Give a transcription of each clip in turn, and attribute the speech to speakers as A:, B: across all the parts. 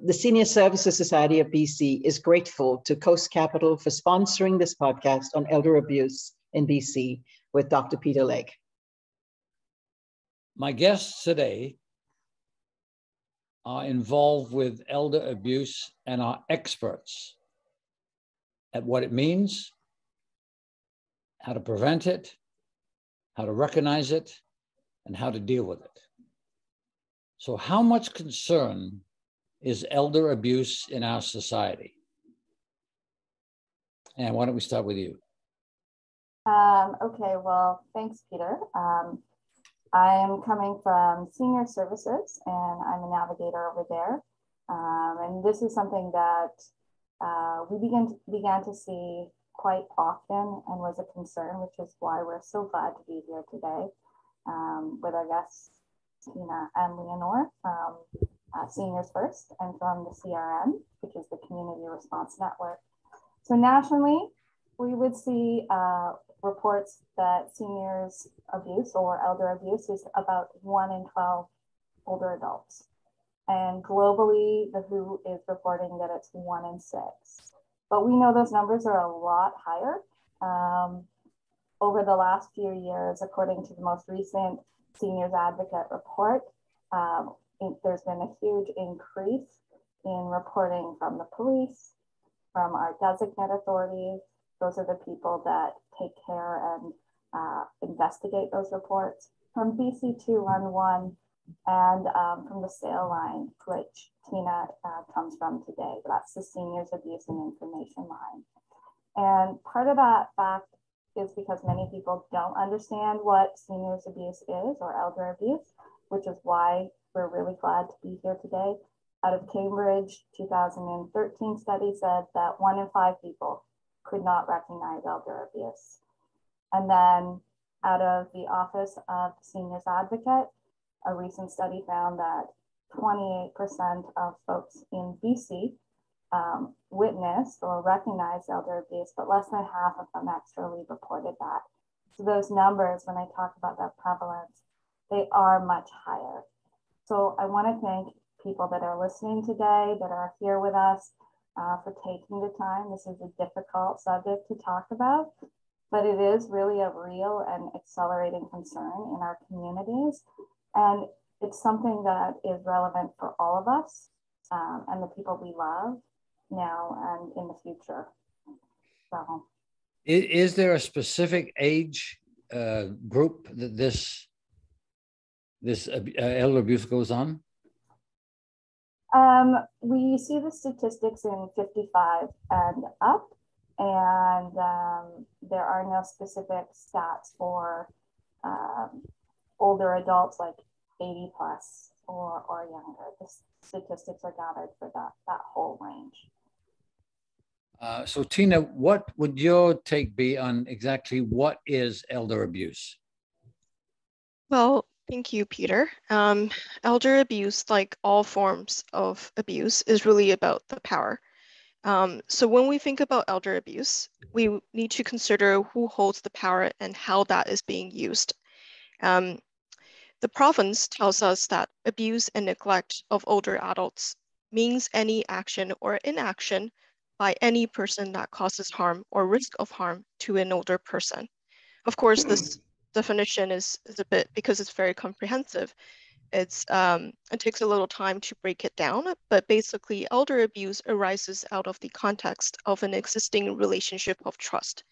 A: the Senior Services Society of BC is grateful to Coast Capital for sponsoring this podcast on elder abuse in BC with Dr. Peter Legge.
B: My guests today are involved with elder abuse and are experts at what it means, how to prevent it, how to recognize it, and how to deal with it. So how much concern is elder abuse in our society? And why don't we start with you?
C: Okay, well, thanks, Peter. I am coming from Senior Services, and I'm a navigator over there. And this is something that we began to see quite often and was a concern, which is why we're so glad to be here today with our guests, Tina and Leonore from Seniors First and from the CRN, which is the Community Response Network. So nationally, we would see reports that seniors abuse or elder abuse is about 1 in 12 older adults. And globally, the WHO is reporting that it's 1 in 6. But we know those numbers are a lot higher. Over the last few years, according to the most recent Seniors Advocate report, there's been a huge increase in reporting from the police, from our designate authorities. Those are the people that take care and investigate those reports, from BC 211 and from the SAIL line, which Tina comes from today. That's the Seniors Abuse and Information line. And part of that fact is because many people don't understand what seniors abuse is or elder abuse, which is why we're really glad to be here today. Out of Cambridge, 2013 study said that 1 in 5 people could not recognize elder abuse. And then out of the Office of Seniors Advocate, a recent study found that 28% of folks in BC witnessed or recognized elder abuse, but less than half of them actually reported that. So those numbers, when I talk about that prevalence, they are much higher. So I want to thank people that are listening today, that are here with us, for taking the time. This is a difficult subject to talk about, but it is really a real and accelerating concern in our communities. And it's something that is relevant for all of us and the people we love now and in the future. So,
B: is there a specific age group that this elder abuse goes on?
C: We see the statistics in 55 and up, and there are no specific stats for older adults like 80 plus or younger. The statistics are gathered for that whole range.
B: So Tina, what would your take be on exactly what is elder abuse?
D: Well, thank you, Peter. Elder abuse, like all forms of abuse, is really about the power. So when we think about elder abuse, we need to consider who holds the power and how that is being used. The province tells us that abuse and neglect of older adults means any action or inaction by any person that causes harm or risk of harm to an older person. Of course, this definition is a bit, because it's very comprehensive, it takes a little time to break it down, but basically elder abuse arises out of the context of an existing relationship of trust,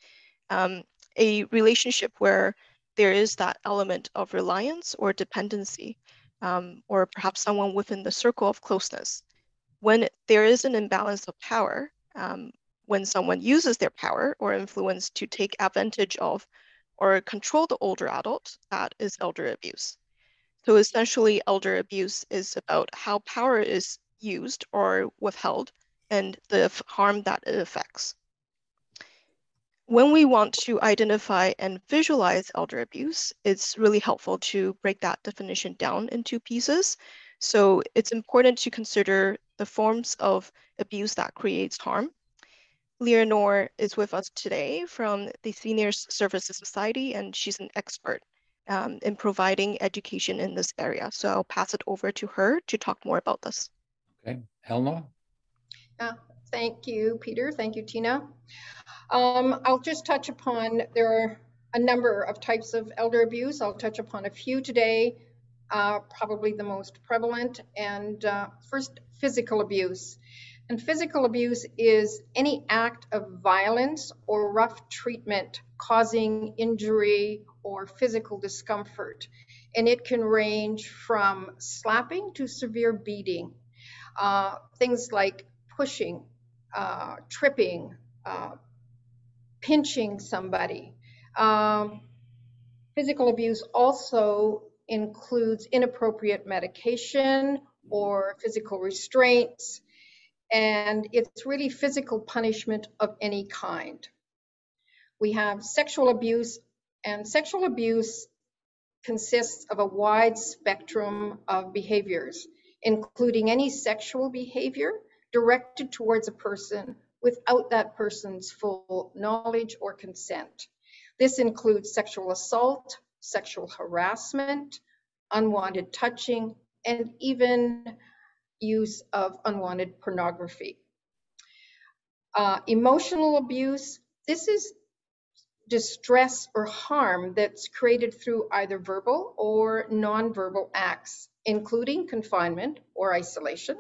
D: a relationship where there is that element of reliance or dependency, or perhaps someone within the circle of closeness. When there is an imbalance of power, when someone uses their power or influence to take advantage of or control the older adult, that is elder abuse. So essentially, elder abuse is about how power is used or withheld and the harm that it affects. When we want to identify and visualize elder abuse, it's really helpful to break that definition down into pieces. So it's important to consider the forms of abuse that creates harm. Leonore is with us today from the Seniors Services Society, and she's an expert in providing education in this area. So I'll pass it over to her to talk more about this.
B: Okay, Elna?
E: Thank you, Peter. Thank you, Tina. I'll just touch upon, there are a number of types of elder abuse. I'll touch upon a few today, probably the most prevalent. And first, physical abuse. And physical abuse is any act of violence or rough treatment causing injury or physical discomfort. And it can range from slapping to severe beating. Things like pushing, tripping, pinching somebody. Physical abuse also includes inappropriate medication or physical restraints, and it's really physical punishment of any kind. We have sexual abuse, and sexual abuse consists of a wide spectrum of behaviors, including any sexual behavior directed towards a person without that person's full knowledge or consent. This includes sexual assault, sexual harassment, unwanted touching, and even use of unwanted pornography. Emotional abuse, this is distress or harm that's created through either verbal or nonverbal acts, including confinement or isolation.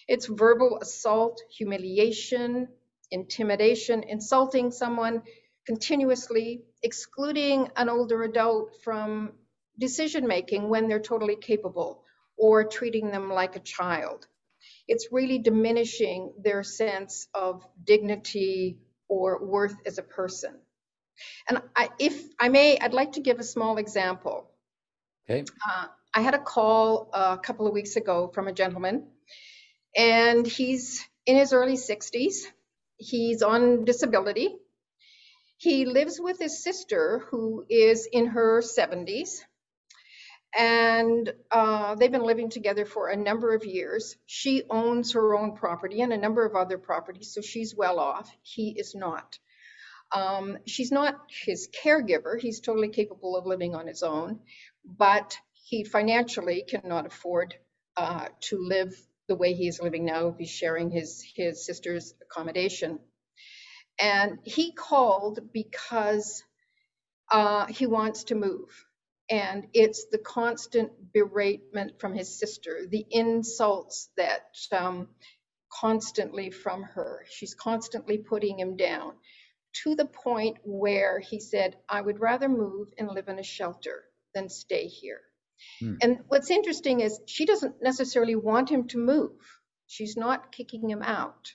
E: It's verbal assault, humiliation, intimidation, insulting someone continuously, excluding an older adult from decision-making when they're totally capable, or treating them like a child. It's really diminishing their sense of dignity or worth as a person. And if I may, I'd like to give a small example.
B: Okay.
E: I had a call a couple of weeks ago from a gentleman, and he's in his early 60s. He's on disability. He lives with his sister, who is in her 70s. And they've been living together for a number of years. She owns her own property and a number of other properties, so she's well off. He is not. She's not his caregiver. He's totally capable of living on his own, but he financially cannot afford to live the way he is living now if he's sharing his sister's accommodation. And he called because he wants to move. And it's the constant beratement from his sister, the insults that constantly from her. She's constantly putting him down, to the point where he said, I would rather move and live in a shelter than stay here. And what's interesting is she doesn't necessarily want him to move. She's not kicking him out,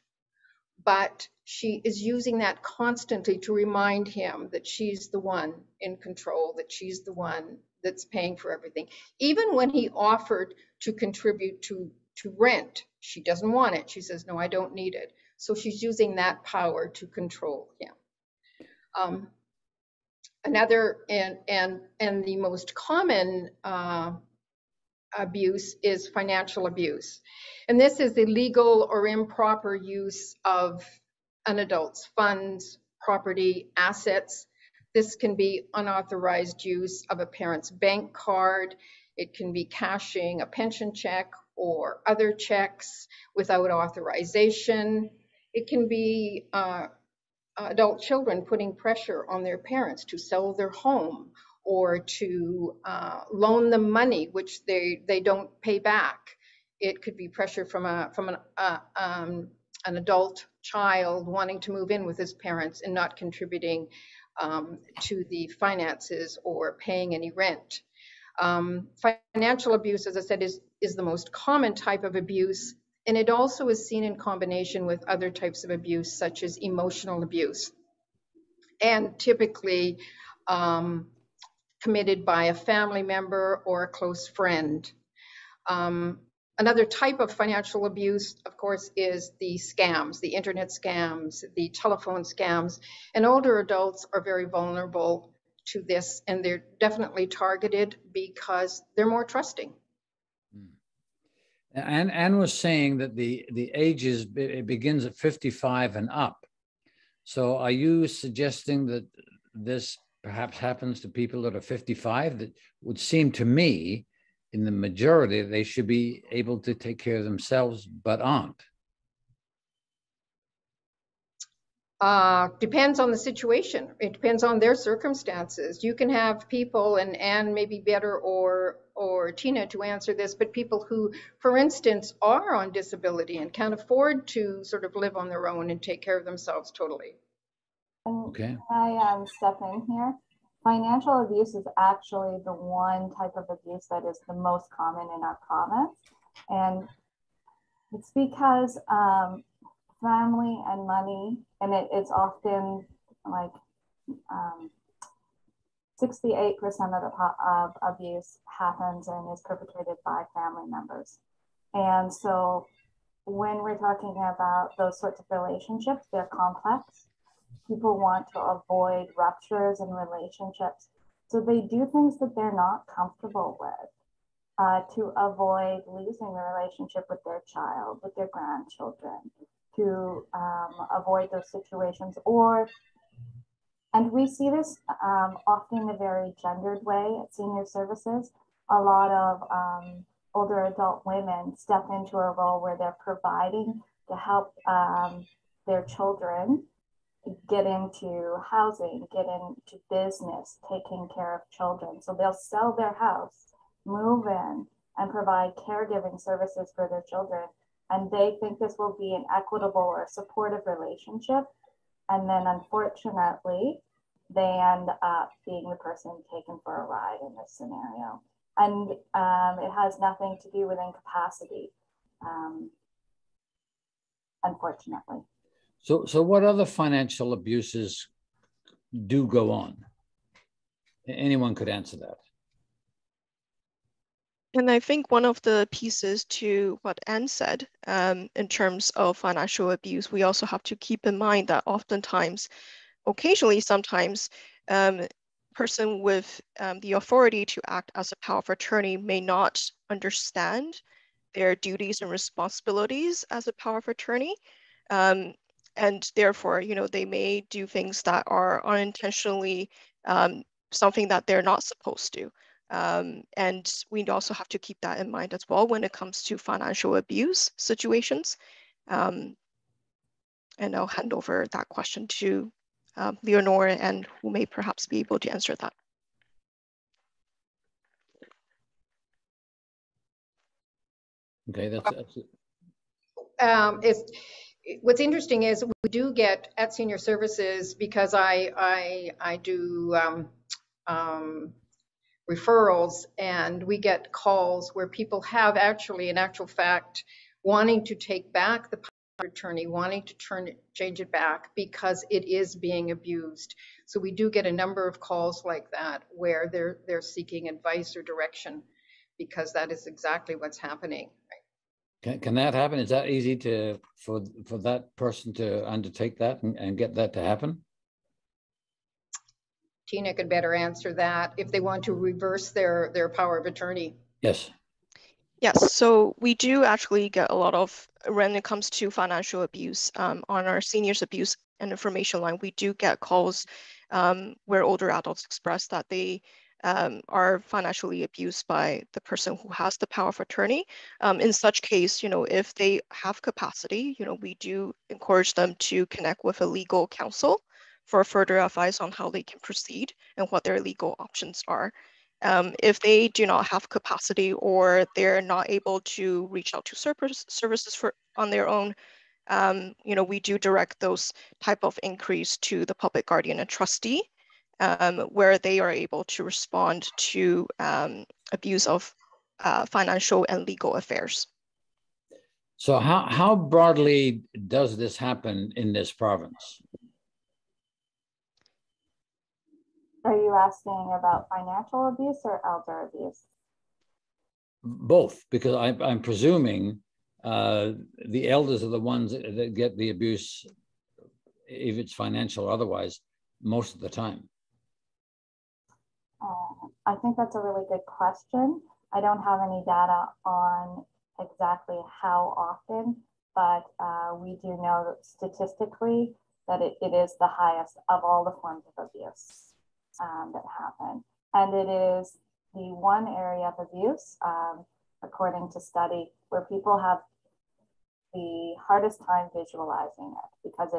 E: but she is using that constantly to remind him that she's the one in control, that she's the one that's paying for everything. Even when he offered to contribute to rent, she doesn't want it. She says, no, I don't need it. So she's using that power to control him. Another and the most common abuse is financial abuse. And this is illegal or improper use of an adult's funds, property, assets. This can be unauthorized use of a parent's bank card. It can be cashing a pension check or other checks without authorization. It can be adult children putting pressure on their parents to sell their home or to loan them money, which they don't pay back. It could be pressure from an adult child wanting to move in with his parents and not contributing to the finances or paying any rent. Financial abuse, as I said, is the most common type of abuse, and it also is seen in combination with other types of abuse, such as emotional abuse, and typically committed by a family member or a close friend. Another type of financial abuse, of course, is the scams, the internet scams, the telephone scams, and older adults are very vulnerable to this, and they're definitely targeted because they're more trusting.
B: And Anne was saying that the ages, it begins at 55 and up. So are you suggesting that this perhaps happens to people that are 55? That would seem to me in the majority, they should be able to take care of themselves, but aren't.
E: Depends on the situation. It depends on their circumstances. You can have people, and Anne may be better, or Tina to answer this, but people who, for instance, are on disability and can't afford to sort of live on their own and take care of themselves totally.
C: Okay. I step in here? Financial abuse is actually the one type of abuse that is the most common in our province. And it's because family and money, and it's often like 68% of abuse happens and is perpetrated by family members. And so when we're talking about those sorts of relationships, they're complex. People want to avoid ruptures in relationships. So they do things that they're not comfortable with to avoid losing the relationship with their child, with their grandchildren, to avoid those situations. And we see this often in a very gendered way at senior services. A lot of older adult women step into a role where they're providing to help their children get into housing, get into business, taking care of children. So they'll sell their house, move in, and provide caregiving services for their children. And they think this will be an equitable or supportive relationship. And then unfortunately, they end up being the person taken for a ride in this scenario. And it has nothing to do with incapacity, unfortunately.
B: So what other financial abuses do go on? Anyone could answer that.
D: And I think one of the pieces to what Anne said, in terms of financial abuse, we also have to keep in mind that oftentimes, occasionally, sometimes, person with the authority to act as a power of attorney may not understand their duties and responsibilities as a power of attorney. And therefore, they may do things that are unintentionally something that they're not supposed to. And we also have to keep that in mind as well when it comes to financial abuse situations. And I'll hand over that question to Leonore, and who may perhaps be able to answer that.
B: Okay, that's
E: what's interesting is we do get at senior services, because I do referrals, and we get calls where people have actually, in actual fact, wanting to take back the power of attorney, wanting to change it back because it is being abused. So we do get a number of calls like that where they're seeking advice or direction, because that is exactly what's happening.
B: Can that happen? Is that easy for that person to undertake that and get that to happen?
E: Tina could better answer that if they want to reverse their power of attorney.
B: Yes.
D: Yes, so we do actually get a lot of, when it comes to financial abuse, on our seniors abuse and information line, we do get calls where older adults express that they are financially abused by the person who has the power of attorney. In such case, if they have capacity, we do encourage them to connect with a legal counsel for further advice on how they can proceed and what their legal options are. If they do not have capacity, or they're not able to reach out to services on their own, we do direct those type of inquiries to the public guardian and trustee, where they are able to respond to abuse of financial and legal affairs.
B: So how broadly does this happen in this province?
C: Are you asking about financial abuse or elder abuse?
B: Both, because I'm presuming the elders are the ones that get the abuse, if it's financial or otherwise, most of the time.
C: I think that's a really good question. I don't have any data on exactly how often, but we do know that statistically that it is the highest of all the forms of abuse that happen. And it is the one area of abuse, according to study, where people have the hardest time visualizing it because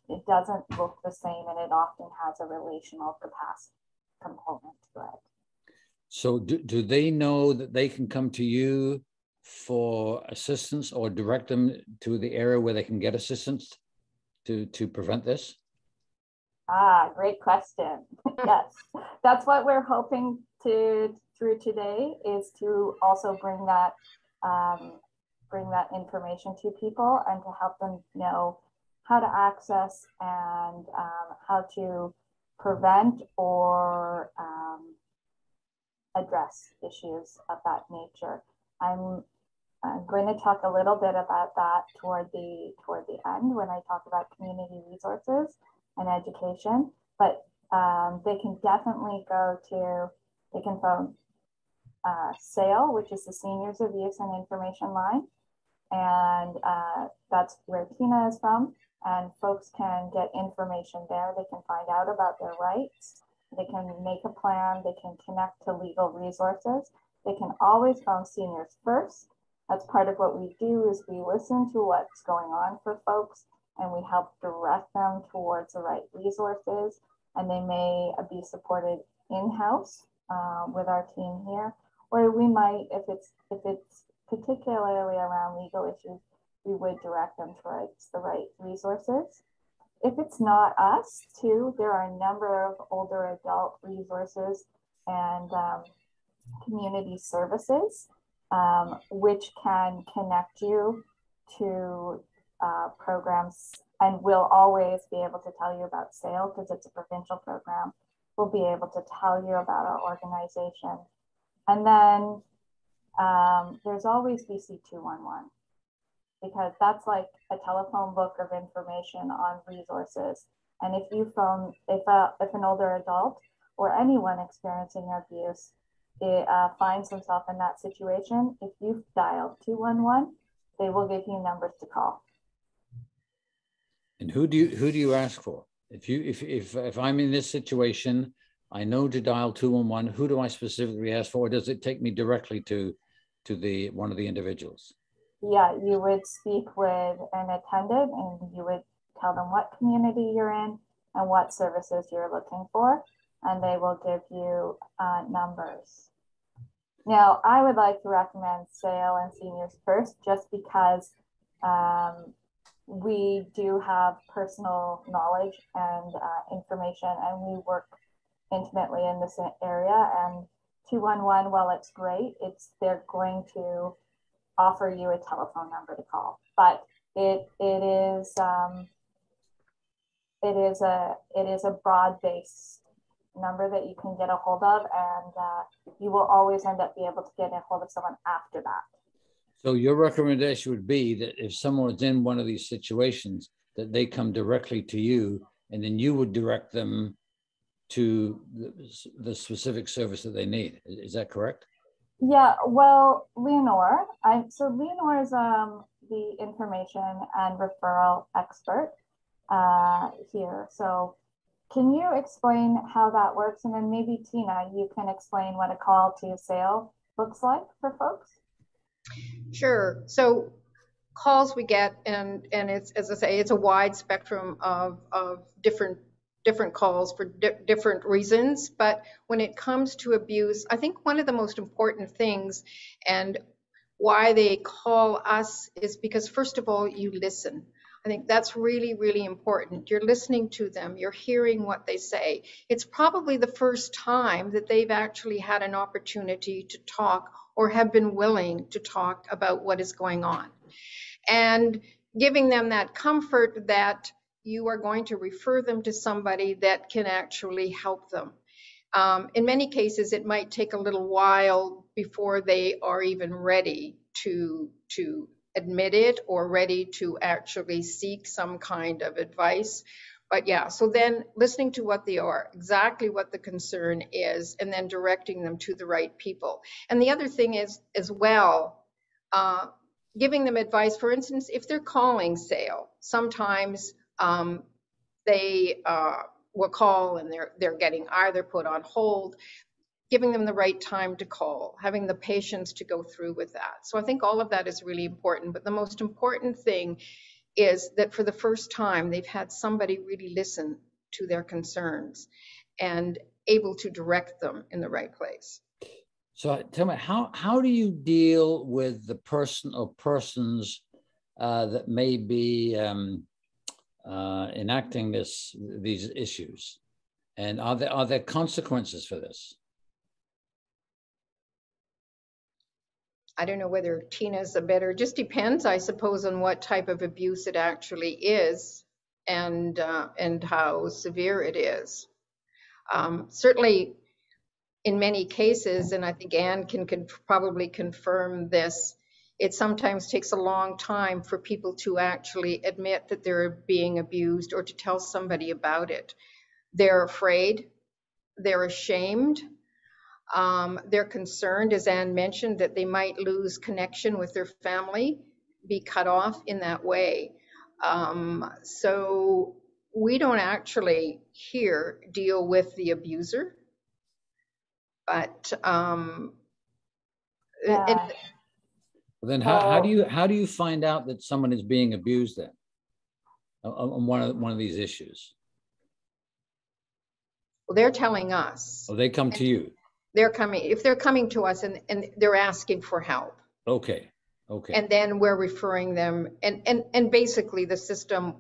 C: it doesn't look the same, and it often has a relational capacity component to it.
B: So do they know that they can come to you for assistance, or direct them to the area where they can get assistance to prevent this?
C: Great question. Yes, that's what we're hoping to through today, is to also bring that information to people and to help them know how to access and how to prevent or address issues of that nature. I'm going to talk a little bit about that toward the end when I talk about community resources and education, but they can definitely they can phone SAIL, which is the Seniors Abuse and Information Line, and that's where Tina is from, and folks can get information there. They can find out about their rights, they can make a plan, they can connect to legal resources. They can always phone Seniors First. That's part of what we do, is we listen to what's going on for folks, and we help direct them towards the right resources, and they may be supported in-house with our team here, or we might, if it's particularly around legal issues, we would direct them towards the right resources. If it's not us too, there are a number of older adult resources and community services which can connect you to programs, and we'll always be able to tell you about SAIL because it's a provincial program. We'll be able to tell you about our organization. And then there's always BC 211, because that's like a telephone book of information on resources. And if you phone, if an older adult or anyone experiencing abuse finds himself in that situation, if you've dialed 211, they will give you numbers to call.
B: And who do you ask for? If I'm in this situation, I know to dial 211. Who do I specifically ask for? Or does it take me directly to one of the individuals?
C: Yeah, you would speak with an attendant, and you would tell them what community you're in and what services you're looking for, and they will give you numbers. Now, I would like to recommend SAIL and Seniors First, just because we do have personal knowledge and information, and we work intimately in this area. And 211, while it's great, they're going to offer you a telephone number to call, but it is a broad-based number that you can get a hold of, and you will always end up being able to get a hold of someone after that.
B: So your recommendation would be that if someone's in one of these situations, that they come directly to you, and then you would direct them to the specific service that they need. Is that correct?
C: Yeah, well, Leonore, so Leonore is the information and referral expert here. So can you explain how that works? And then maybe Tina, you can explain what a call to SAIL looks like for folks.
E: Sure. So calls we get, and it's, as I say, it's a wide spectrum of different calls for different reasons. But when it comes to abuse, I think one of the most important things and why they call us is because, first of all, you listen. I think that's really, really important. You're listening to them. You're hearing what they say. It's probably the first time that they've actually had an opportunity to talk or have been willing to talk about what is going on. And giving them that comfort that you are going to refer them to somebody that can actually help them. In many cases, it might take a little while before they are even ready to admit it or ready to actually seek some kind of advice. But yeah, so then listening to what they are, exactly what the concern is, and then directing them to the right people. And the other thing is, as well, giving them advice. For instance, if they're calling SAIL, sometimes they will call and they're getting either put on hold, giving them the right time to call, having the patience to go through with that. So I think all of that is really important. But the most important thing is that for the first time, they've had somebody really listen to their concerns and able to direct them in the right place.
B: So tell me, how do you deal with the person or persons that may be enacting these issues? And are there consequences for this?
E: I don't know whether Tina's a better, just depends, I suppose, on what type of abuse it actually is and how severe it is. Certainly in many cases, and I think Anne can probably confirm this, it sometimes takes a long time for people to actually admit that they're being abused or to tell somebody about it. They're afraid, they're ashamed, they're concerned, as Anne mentioned, that they might lose connection with their family, be cut off in that way. So we don't actually here deal with the abuser, but
B: then how do you find out that someone is being abused then on one of these issues?
E: Well, they're telling us.
B: Oh, they come to you.
E: If they're coming to us and they're asking for help.
B: Okay.
E: And then we're referring them, and basically the system,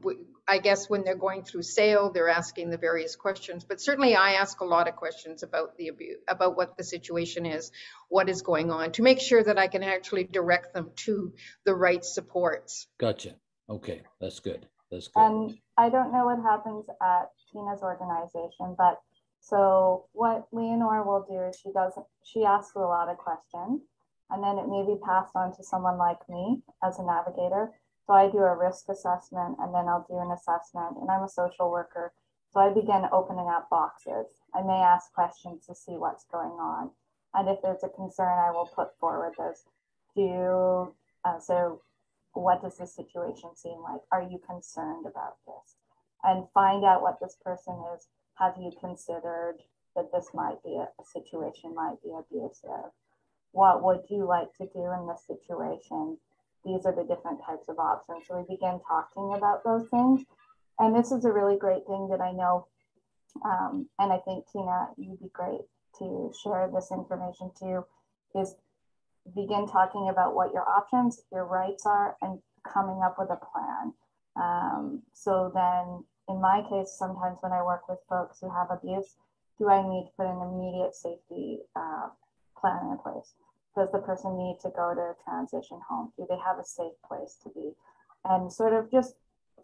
E: I guess when they're going through sale, they're asking the various questions, but certainly I ask a lot of questions about the abuse, about what the situation is, what is going on, to make sure that I can actually direct them to the right supports.
B: Gotcha. Okay, that's good. That's good.
C: And I don't know what happens at Tina's organization, but so what Leonore will do is she asks a lot of questions, and then it may be passed on to someone like me as a navigator. So I do a risk assessment, and then I'll do an assessment, and I'm a social worker. So I begin opening up boxes. I may ask questions to see what's going on. And if there's a concern, I will put forward those. So what does the situation seem like? Are you concerned about this? And find out what this person is. Have you considered that this might be a situation might be abusive? What would you like to do in this situation? These are the different types of options. So we begin talking about those things. And this is a really great thing that I know. And I think, Tina, you'd be great to share this information too, is begin talking about what your options, your rights are, and coming up with a plan. So then in my case, sometimes when I work with folks who have abuse, do I need to put an immediate safety plan in place? Does the person need to go to a transition home? Do they have a safe place to be? And sort of just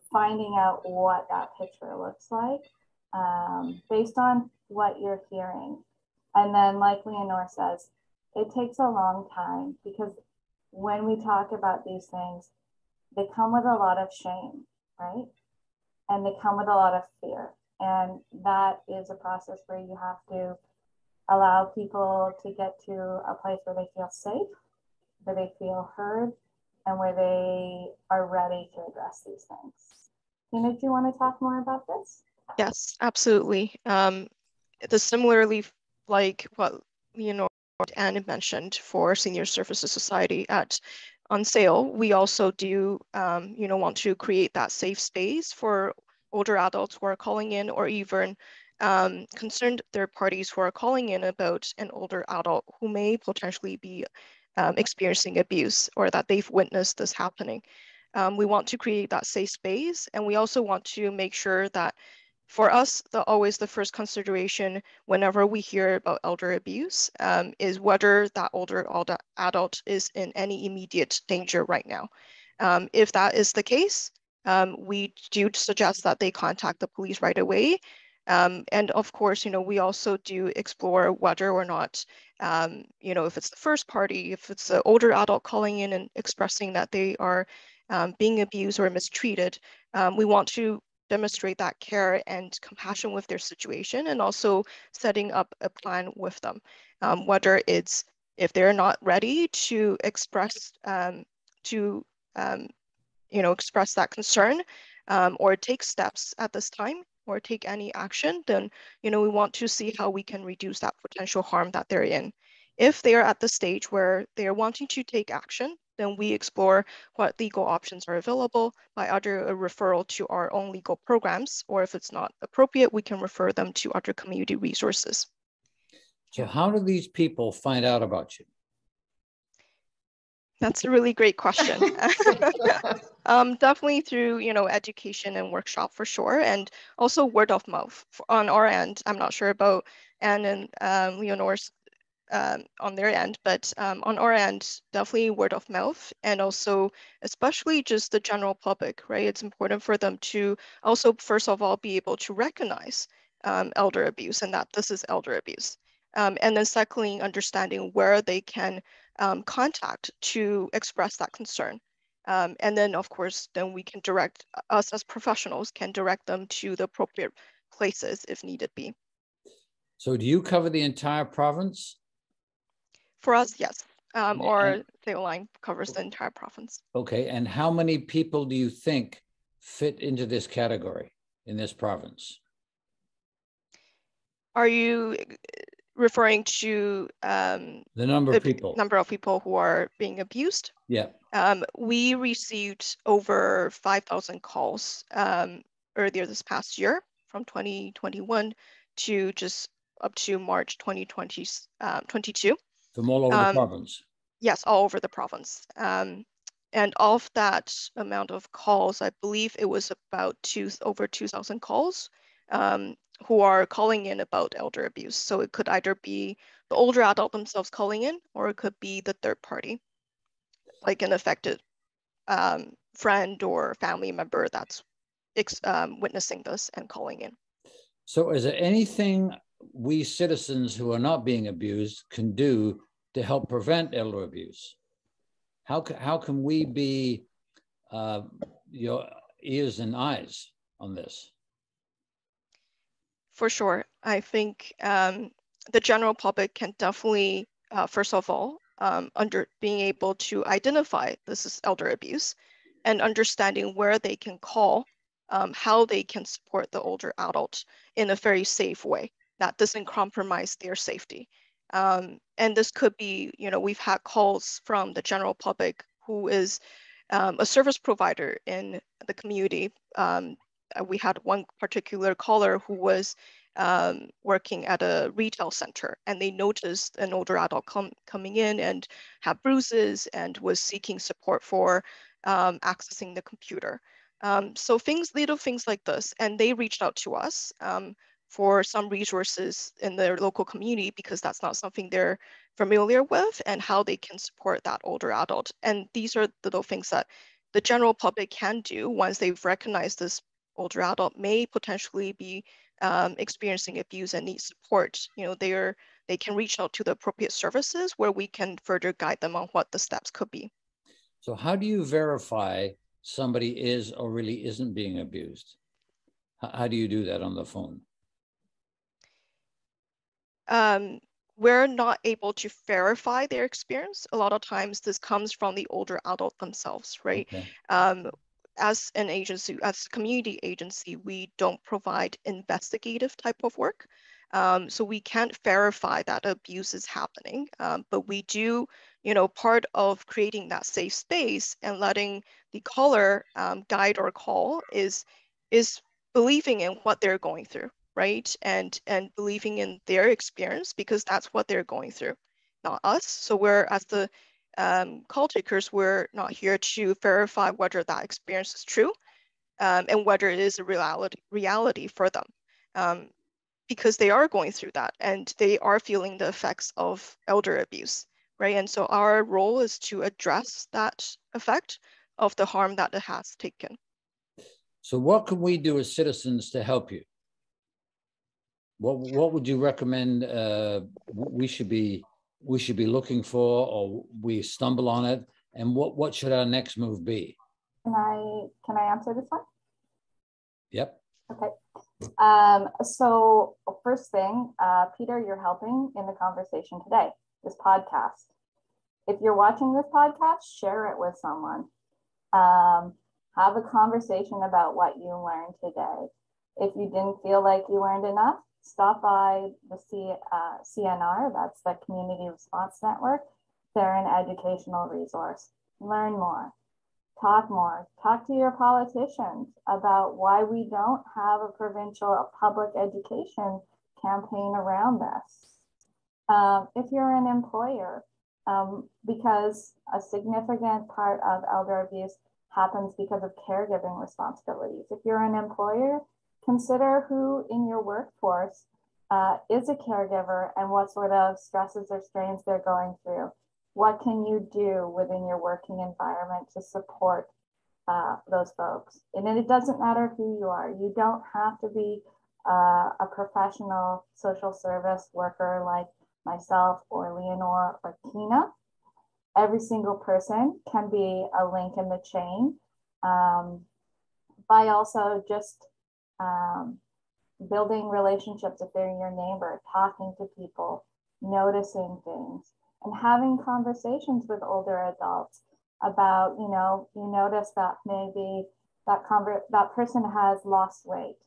C: finding out what that picture looks like based on what you're hearing. And then like Leonore says, it takes a long time because when we talk about these things, they come with a lot of shame, right? And they come with a lot of fear. And that is a process where you have to allow people to get to a place where they feel safe, where they feel heard, and where they are ready to address these things. Tina, do you want to talk more about this?
D: Yes, absolutely. Similarly, like what Leonore and Anne mentioned for Senior Services Society on sale, we also do, want to create that safe space for older adults who are calling in, or even concerned third parties who are calling in about an older adult who may potentially be experiencing abuse or that they've witnessed this happening. We want to create that safe space, and we also want to make sure that for us, always the first consideration whenever we hear about elder abuse is whether that older adult is in any immediate danger right now. If that is the case, we do suggest that they contact the police right away. And of course, we also do explore whether or not, if it's the first party, if it's an older adult calling in and expressing that they are being abused or mistreated, we want to demonstrate that care and compassion with their situation, and also setting up a plan with them. Whether it's if they're not ready to express express that concern or take steps at this time, or take any action, then, we want to see how we can reduce that potential harm that they're in. If they are at the stage where they are wanting to take action, then we explore what legal options are available by either a referral to our own legal programs, or if it's not appropriate, we can refer them to other community resources.
B: So how do these people find out about you?
D: That's a really great question. Definitely through, education and workshop for sure, and also word of mouth on our end. I'm not sure about Anne and Leonore's on their end, but on our end, definitely word of mouth, and also especially just the general public, right? It's important for them to also, first of all, be able to recognize elder abuse and that this is elder abuse. And then secondly, understanding where they can contact to express that concern. And then, of course, then we can direct, us as professionals can direct them to the appropriate places if needed be.
B: So do you cover the entire province?
D: For us, yes. Or Theo Line covers the entire province.
B: Okay, and how many people do you think fit into this category in this province?
D: Are you referring to
B: the number of people?
D: Number of people who are being abused?
B: Yeah.
D: We received over 5,000 calls earlier this past year, from 2021 to just up to March 2022.
B: From all over the province?
D: Yes, all over the province. And of that amount of calls, I believe it was about over 2,000 calls who are calling in about elder abuse. So it could either be the older adult themselves calling in, or it could be the third party, like an affected friend or family member that's witnessing this and calling in.
B: So is there anything we citizens who are not being abused can do to help prevent elder abuse? How can we be your ears and eyes on this?
D: For sure. I think the general public can definitely, first of all, under being able to identify this is elder abuse and understanding where they can call, how they can support the older adult in a very safe way that doesn't compromise their safety. And this could be, we've had calls from the general public who is a service provider in the community. We had one particular caller who was working at a retail center, and they noticed an older adult coming in and had bruises and was seeking support for accessing the computer. So little things like this, and they reached out to us for some resources in their local community because that's not something they're familiar with and how they can support that older adult. And these are little things that the general public can do once they've recognized this older adult may potentially be experiencing abuse and need support. They can reach out to the appropriate services where we can further guide them on what the steps could be.
B: So how do you verify somebody is or really isn't being abused? How do you do that on the phone?
D: We're not able to verify their experience. A lot of times this comes from the older adult themselves, right? Okay. As an agency, as a community agency, we don't provide investigative type of work. So we can't verify that abuse is happening, but we do, part of creating that safe space and letting the caller guide or call is believing in what they're going through, right? And believing in their experience because that's what they're going through, not us. So we're, as the call takers, we're not here to verify whether that experience is true and whether it is a reality for them. Because they are going through that and they are feeling the effects of elder abuse, right? And so our role is to address that effect of the harm that it has taken.
B: So what can we do as citizens to help you? What would you recommend we should be looking for, or we stumble on it, and what should our next move be?
C: Can I answer this one?
B: Yep.
C: Okay. So first thing, Peter, you're helping in the conversation today, this podcast. If you're watching this podcast, share it with someone. Have a conversation about what you learned today. If you didn't feel like you earned enough, stop by the CNR, that's the Community Response Network. They're an educational resource. Learn more. Talk more. Talk to your politicians about why we don't have a provincial public education campaign around this. If you're an employer, because a significant part of elder abuse happens because of caregiving responsibilities. If you're an employer, consider who in your workforce is a caregiver and what sort of stresses or strains they're going through. What can you do within your working environment to support those folks? And then it doesn't matter who you are. You don't have to be a professional social service worker like myself or Leonore or Tina. Every single person can be a link in the chain by also just building relationships if they're your neighbor, talking to people, noticing things, and having conversations with older adults about, you notice that maybe that person has lost weight.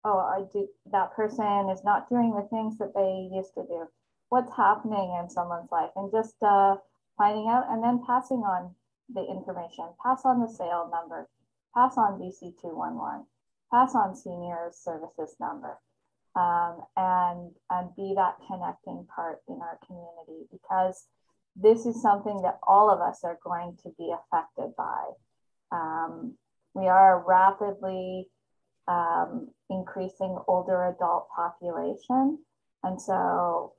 C: Oh, that person is not doing the things that they used to do. What's happening in someone's life, and just finding out and then passing on the information, pass on the sale number, pass on BC 211, pass on senior services number, and be that connecting part in our community, because this is something that all of us are going to be affected by. We are a rapidly increasing older adult population, and so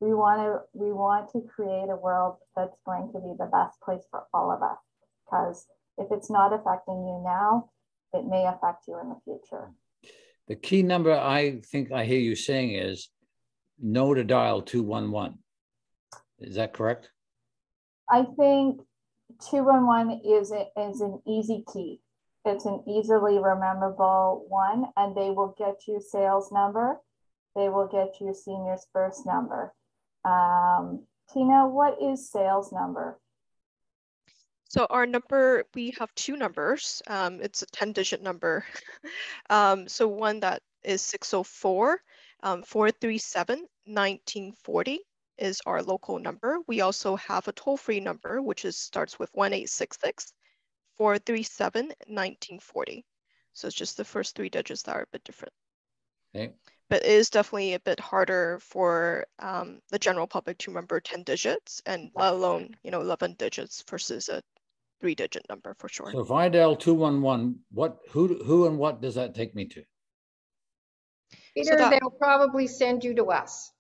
C: we want to create a world that's going to be the best place for all of us, because if it's not affecting you now, it may affect you in the future.
B: The key number I think I hear you saying is know to dial 211. Is that correct?
C: I think 211 is an easy key. It's an easily rememberable one, and they will get you sales number. They will get you seniors first number. Tina, what is sales number?
D: So our number, we have two numbers. It's a 10-digit number. So one that is 604 437 1940 is our local number. We also have a toll-free number, which starts with 1866 437 1940. So it's just the first three digits that are a bit different.
B: Okay.
D: But it is definitely a bit harder for the general public to remember 10 digits, and let alone 11 digits versus a 3-digit number for sure.
B: So if I dial 211, who and what does that take me to?
E: Peter,
D: So
E: they'll probably send you to us,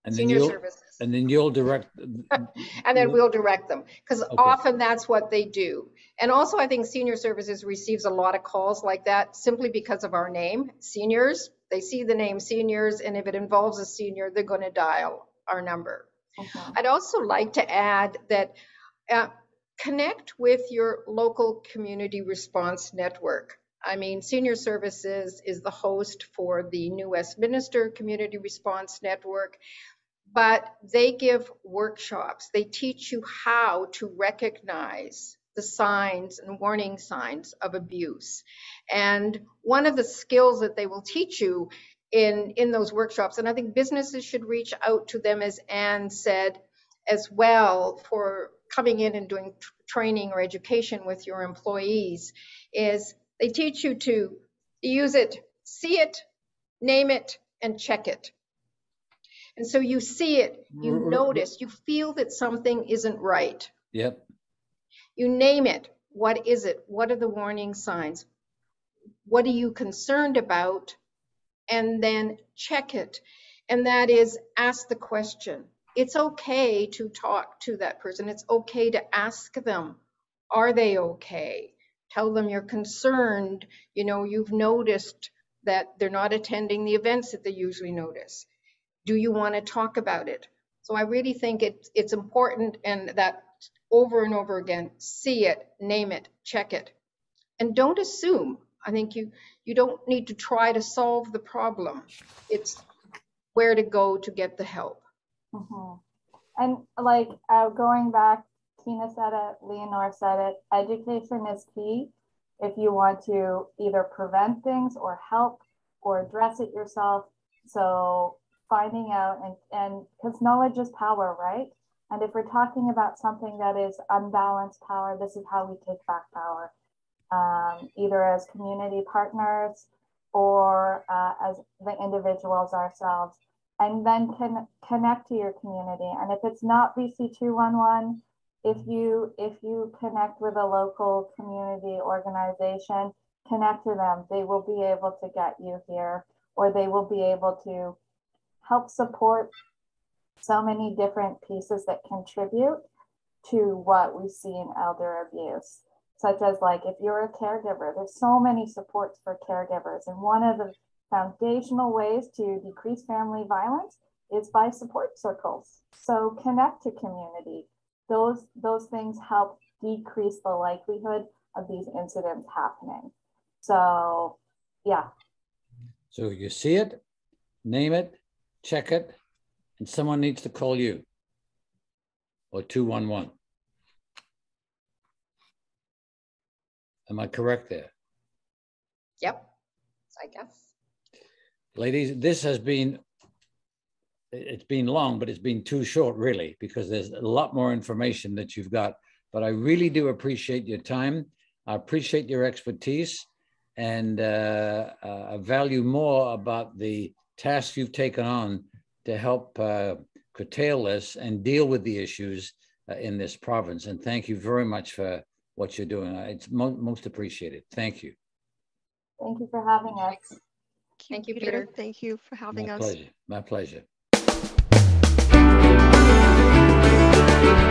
B: And
E: senior services.
B: And then you'll direct.
E: And then we'll direct them, because often that's what they do. And also I think senior services receives a lot of calls like that simply because of our name, seniors. They see the name seniors, and if it involves a senior, they're going to dial our number. I'd also like to add that connect with your local community response network. I mean, Senior Services is the host for the New Westminster Community Response Network, but they give workshops. They teach you how to recognize the signs and warning signs of abuse. And one of the skills that they will teach you in those workshops, and I think businesses should reach out to them, as Anne said, as well, for coming in and doing training or education with your employees, is they teach you to use it, see it, name it, and check it. And so you see it, you notice, you feel that something isn't right.
B: Yep.
E: You name it. What is it? What are the warning signs? What are you concerned about? And then check it. And that is, ask the question. It's okay to talk to that person. It's okay to ask them, are they okay? Tell them you're concerned. You've noticed that they're not attending the events that they usually notice. Do you want to talk about it? So I really think it's important, and that over and over again, see it, name it, check it. And don't assume. I think you don't need to try to solve the problem. It's where to go to get the help.
C: Mm-hmm. And going back, Tina said it, Leonore said it, education is key. if you want to either prevent things or help or address it yourself. So finding out, and because knowledge is power, right? And if we're talking about something that is unbalanced power, this is how we take back power, either as community partners or as the individuals ourselves. And then connect to your community. And if it's not BC 211, if you connect with a local community organization, connect to them. They will be able to get you here, or they will be able to help support so many different pieces that contribute to what we see in elder abuse, such as like if you're a caregiver, there's so many supports for caregivers. And one of the foundational ways to decrease family violence is by support circles. So connect to community. Those things help decrease the likelihood of these incidents happening. So, yeah.
B: So you see it, name it, check it, and someone needs to call you or 211. Am I correct there?
E: Yep, I guess.
B: Ladies, this has been, it's been long, but it's been too short really, because there's a lot more information that you've got, but I really do appreciate your time. I appreciate your expertise, and I value more about the tasks you've taken on to help curtail this and deal with the issues in this province. And thank you very much for what you're doing. It's most appreciated. Thank you.
C: Thank you for having us.
E: Thank you, Peter.
D: Thank you for having us.
B: My pleasure. My pleasure.